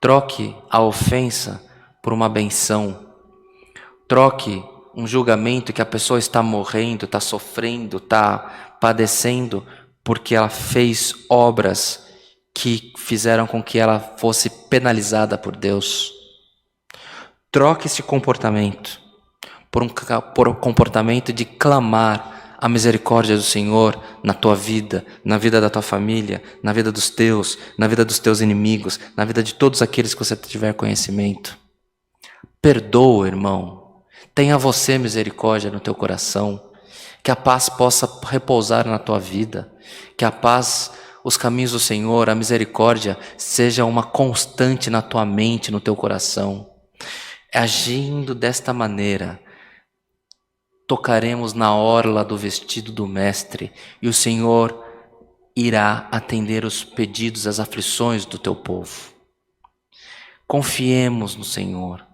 Troque a ofensa por uma benção. Troque um julgamento que a pessoa está morrendo, está sofrendo, está padecendo, porque ela fez obras que fizeram com que ela fosse penalizada por Deus. Troque esse comportamento por um comportamento de clamar a misericórdia do Senhor na tua vida, na vida da tua família, na vida dos teus, na vida dos teus inimigos, na vida de todos aqueles que você tiver conhecimento. Perdoa, irmão. Tenha você misericórdia no teu coração. Que a paz possa repousar na tua vida. Que a paz, os caminhos do Senhor, a misericórdia seja uma constante na tua mente, no teu coração. Agindo desta maneira, tocaremos na orla do vestido do Mestre e o Senhor irá atender os pedidos, as aflições do teu povo. Confiemos no Senhor.